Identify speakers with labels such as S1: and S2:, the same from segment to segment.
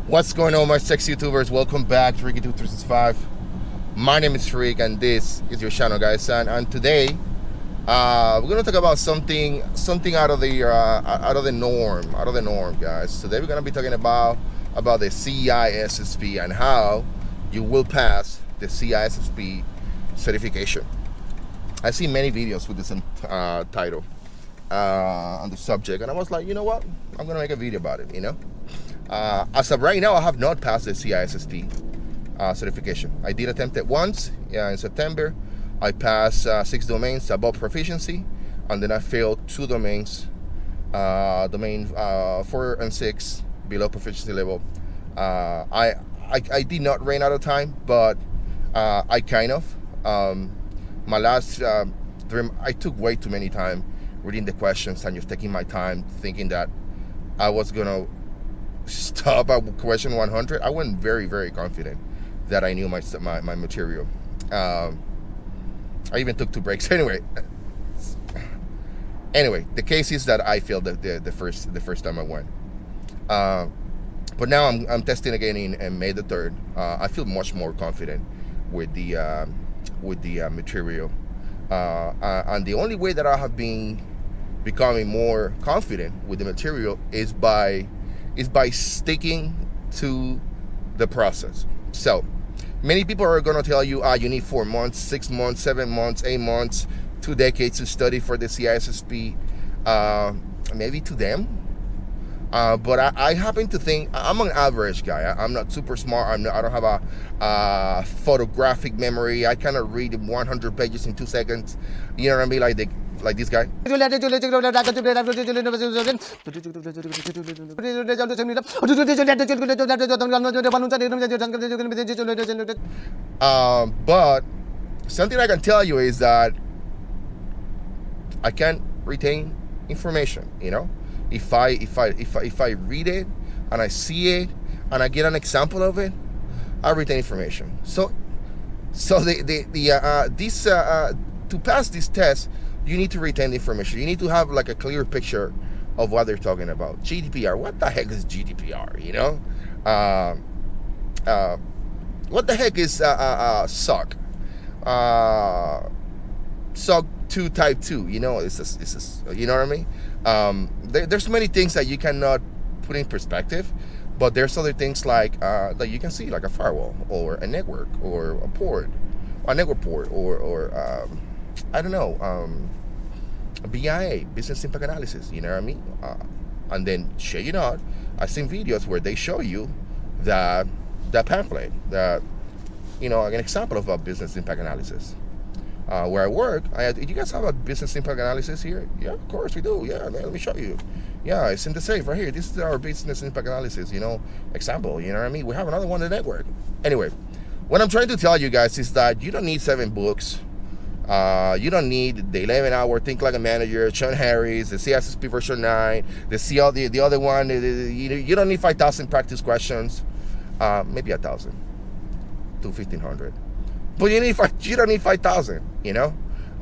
S1: What's going on, my sex YouTubers? Welcome back to Ricky2365. My name is Rick, and this is your channel, guys. And today, we're gonna talk about something out of the norm, guys. Today, we're gonna be talking about the CISSP and how you will pass the CISSP certification. I see many videos with this title on the subject, and I was like, you know what? I'm gonna make a video about it. As of right now, I have not passed the CISSP certification. I did attempt it once in September. I passed 6 domains above proficiency, and then I failed 2 domains, domain 4 and 6 below proficiency level. I did not run out of time, but I kind of. My last I took way too many time reading the questions and just taking my time thinking that I was gonna stop at question 100. I went very, very confident that I knew my material. I even took 2 breaks. Anyway, the case is that I failed the first time I went. But now I'm testing again in May the 3rd. I feel much more confident with the material. And the only way that I have been becoming more confident with the material is by sticking to the process. So many people are going to tell you, you need 4 months, 6 months, 7 months, 8 months, 2 decades to study for the CISSP. Maybe to them, but I happen to think I'm an average guy. I'm not super smart. I don't have a photographic memory. I cannot read 100 pages in 2 seconds. You know what I mean? Like this guy. But something I can tell you is that I can retain information. If I read it and I see it and I get an example of it, I retain information. So to pass this test, you need to retain the information. You need to have like a clear picture of what they're talking about. GDPR. What the heck is GDPR? What the heck is SOC? SOC 2 Type 2. You know what I mean? There's many things that you cannot put in perspective, but there's other things like that you can see, like a firewall or a network or a network port, or I don't know, a BIA, business impact analysis. You know what I mean? And then, shit you not, I've seen videos where they show you that pamphlet, that an example of a business impact analysis. Where I work, do you guys have a business impact analysis here? Yeah, of course we do. Yeah, man, let me show you. Yeah, it's in the safe right here. This is our business impact analysis, example. You know what I mean? We have another one in the network. Anyway, what I'm trying to tell you guys is that you don't need 7 books. You don't need the 11-hour Think Like a Manager, Sean Harris, the CISSP version 9, the other one. You don't need 5,000 practice questions. Maybe 1,000 to 1,500. But you don't need 5,000,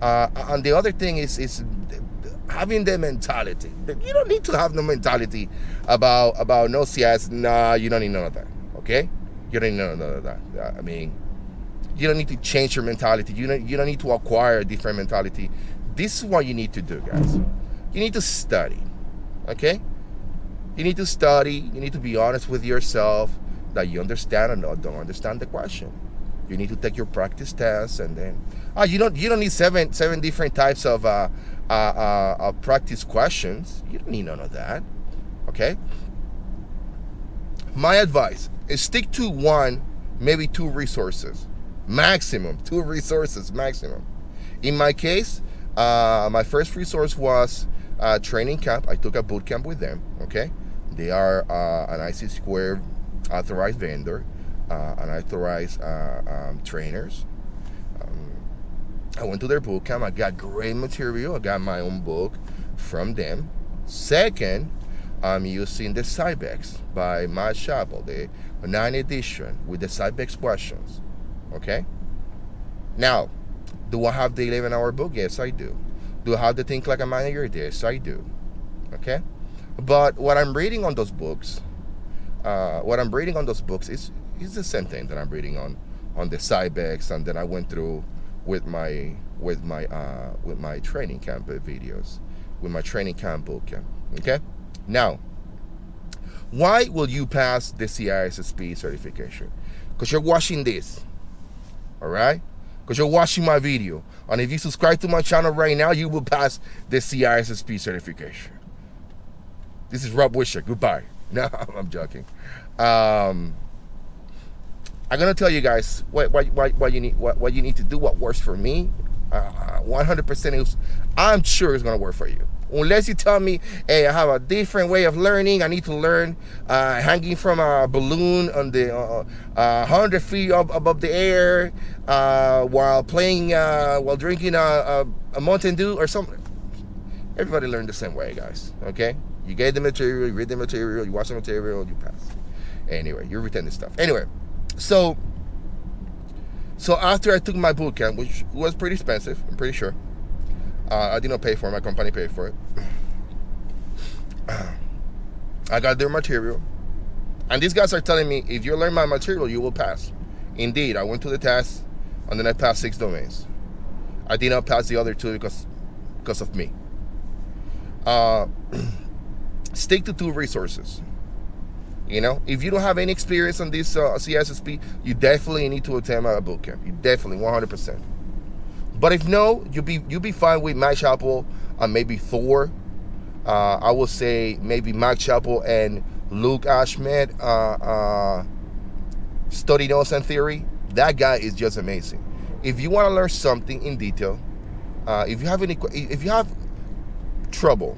S1: And the other thing is having the mentality. You don't need to have no mentality about no CIS. Nah, you don't need none of that, okay? You don't need none of that. I mean, you don't need to change your mentality. You don't need to acquire a different mentality. This is what you need to do, guys. You need to study, okay? You need to study. You need to be honest with yourself that you understand or don't understand the question. You need to take your practice tests, and then you don't need seven different types of practice questions. You don't need none of that. Okay. My advice is stick to 1, maybe 2 resources, maximum. 2 resources maximum. In my case, my first resource was training camp. I took a boot camp with them. Okay, they are an IC2 authorized vendor. Unauthorized trainers. I went to their boot camp. I got great material. I got my own book from them. Second, I'm using the Cybex by Matt Chappell, the 9th edition with the Cybex questions. Okay? Now, do I have the 11-hour book? Yes, I do. Do I have the Think Like a Manager? Yes, I do. Okay? But what I'm reading on those books what I'm reading on those books is the same thing that I'm reading on the Cybex, and then I went through with my training camp videos, with my training camp book. Okay, now, why will you pass the CISSP certification? Because you're watching this, all right? Because you're watching my video, and if you subscribe to my channel right now, you will pass the CISSP certification. This is Rob Wisher. Goodbye. No, I'm joking. I'm gonna tell you guys what you need to do. What works for me, 100% is, I'm sure it's gonna work for you. Unless you tell me, hey, I have a different way of learning. I need to learn hanging from a balloon on the 100 feet up above the air while playing, while drinking a Mountain Dew or something. Everybody learned the same way, guys. Okay, you get the material, you read the material, you watch the material, you pass. Anyway, you retain this stuff. Anyway, so after I took my boot camp, which was pretty expensive, I'm pretty sure. I did not pay for it. My company paid for it. I got their material. And these guys are telling me, if you learn my material, you will pass. Indeed, I went to the test, and then I passed 6 domains. I did not pass the other 2 because of me. Stick to 2 resources. You know, if you don't have any experience on this CISSP, you definitely need to attend a boot camp. You definitely, 100%. But if no, you'll be fine with Mike Chappell and maybe Thor. I would say maybe Mike Chappell and Luke Ashmed, Study Notes and Theory. That guy is just amazing. If you want to learn something in detail, if you have trouble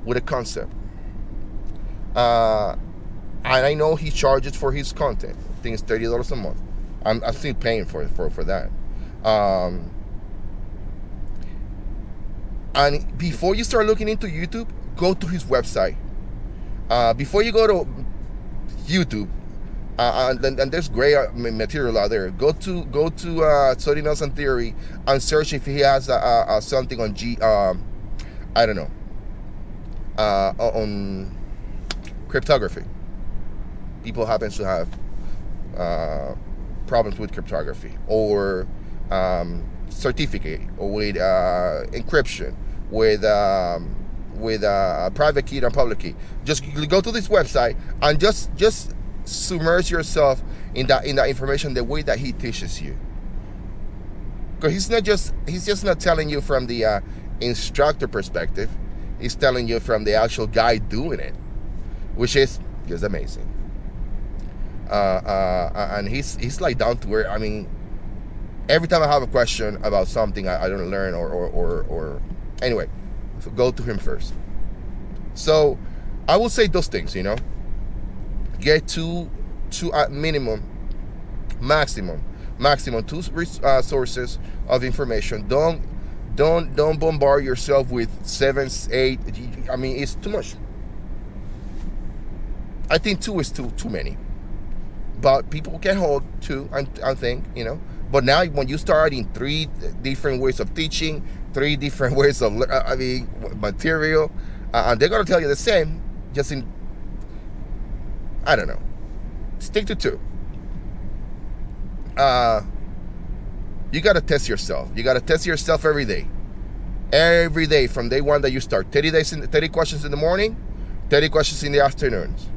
S1: with a concept, and I know he charges for his content. I think it's $30 a month. I'm still paying for that. And before you start looking into YouTube, go to his website. Before you go to YouTube, and there's great material out there. Go to Study Notes and Theory and search if he has something on I don't know, on cryptography. People happen to have problems with cryptography or certificate, or with encryption, with private key and public key. Just go to this website and just submerge yourself in that information the way that he teaches you. Because he's just not telling you from the instructor perspective. He's telling you from the actual guy doing it, which is just amazing. And he's like down to earth. I mean, every time I have a question about something I don't learn or anyway, so go to him first. So I will say those things, you know. Get two at minimum, maximum 2 sources of information. Don't bombard yourself with 7, 8. I mean, it's too much. I think 2 is too many. But people can hold 2, I think, you know. But now when you start in 3 different ways of teaching, 3 different ways of, material, and they're going to tell you the same, just in, I don't know. Stick to 2. You got to test yourself. You got to test yourself every day. Every day from day 1 that you start. 30 questions in the morning, 30 questions in the afternoons.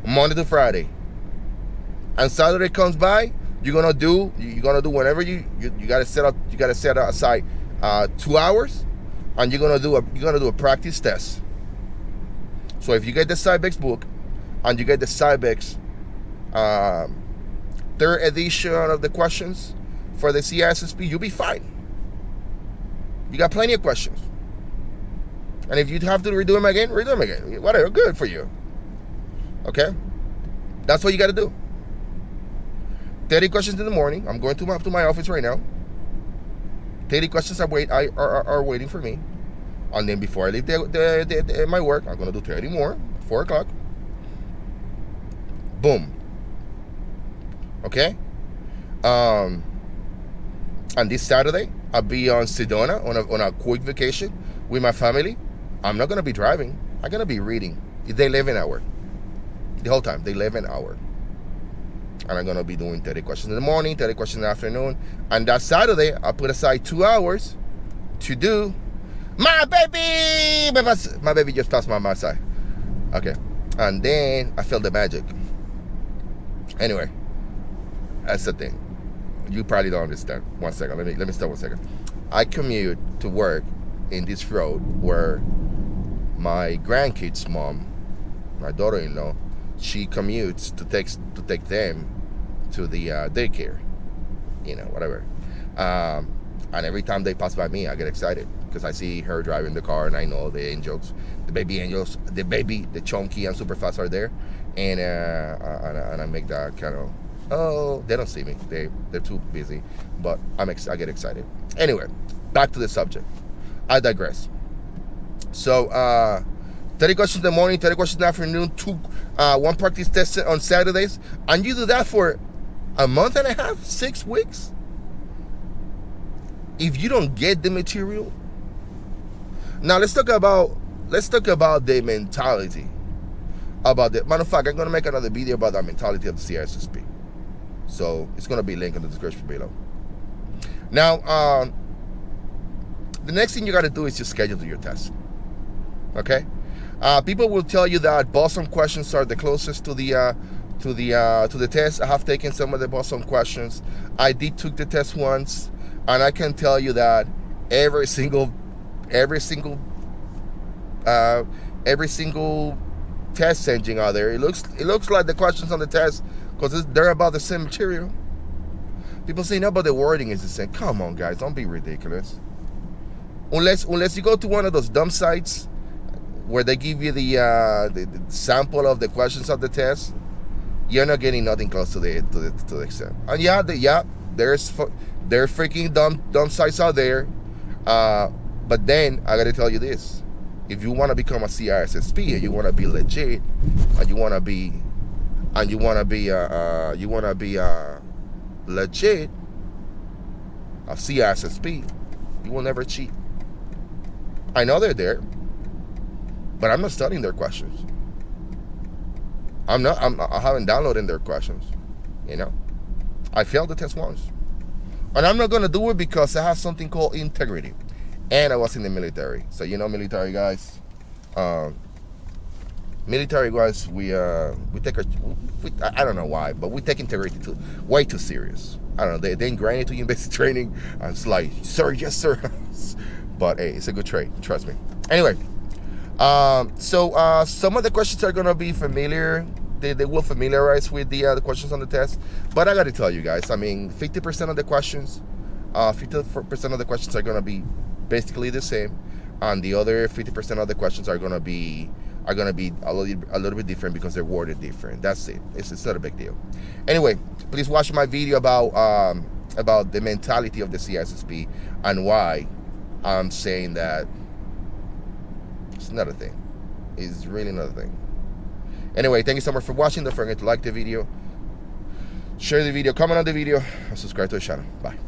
S1: Monday to Friday. And Saturday comes by, you're gonna do whenever you gotta set aside 2 hours, and you're gonna do a practice test. So if you get the Cybex book and you get the Cybex 3rd edition of the questions for the CISSP, you'll be fine. You got plenty of questions. And if you have to redo them again, whatever, good for you. Okay? That's what you gotta do. 30 questions in the morning. I'm going to my office right now. 30 questions are waiting for me. And then before I leave my work, I'm going to do 30 more. 4 o'clock. Boom. Okay? And this Saturday, I'll be on Sedona on a quick vacation with my family. I'm not going to be driving. I'm going to be reading. It's the 11 hour. the whole time, the 11 hour. And I'm going to be doing 30 questions in the morning, 30 questions in the afternoon. And that Saturday, I put aside 2 hours to do my baby. My baby just passed my side. Okay. And then I felt the magic. Anyway, that's the thing. You probably don't understand. One second. Let me stop 1 second. I commute to work in this road where my grandkids' mom, my daughter-in-law, she commutes to take them to the daycare, whatever. And every time they pass by me, I get excited because I see her driving the car, and I know the angels, the baby, the chunky and super fast are there, and I make that kind of, oh, they don't see me, they're too busy, but I get excited. Anyway, back to the subject. I digress. So 30 questions in the morning, 30 questions in the afternoon, one practice test on Saturdays, and you do that for a month and a half, 6 weeks. If you don't get the material, now let's talk about the mentality about the. Matter of fact, I'm gonna make another video about that mentality of the CISSP. So it's gonna be linked in the description below. Now, the next thing you gotta do is just schedule your test. Okay, people will tell you that Boston questions are the closest to the test. I have taken some of the Boston questions. I did took the test once, and I can tell you that every single test engine out there, it looks like the questions on the test, because they're about the same material. People say no, but the wording is the same. Come on, guys, don't be ridiculous. Unless you go to one of those dumb sites where they give you the sample of the questions of the test, you're not getting nothing close to the exam. And there's freaking dumb sites out there. But then I gotta tell you this: if you want to become a CISSP and you want to be legit, and you want to be legit, a CISSP, you will never cheat. I know they're there, but I'm not studying their questions. I haven't downloaded their questions. I failed the test once, and I'm not gonna do it because I have something called integrity. And I was in the military, so military guys. Military guys, we take I don't know why, but we take integrity way too serious. I don't know. They ingrain it to you in basic training. And it's like, sir, yes, sir. But hey, it's a good trade. Trust me. Anyway, so some of the questions are gonna be familiar. They will familiarize with the questions on the test. But I got to tell you guys, 50% of the questions, 50% of the questions are gonna be basically the same, and the other 50% of the questions are gonna be a little bit different because they're worded different. That's it. It's not a big deal. Anyway, please watch my video about the mentality of the CISSP and why I'm saying that it's not a thing. It's really not a thing. Anyway, thank you so much for watching. Don't forget to like the video, share the video, comment on the video, and subscribe to the channel. Bye.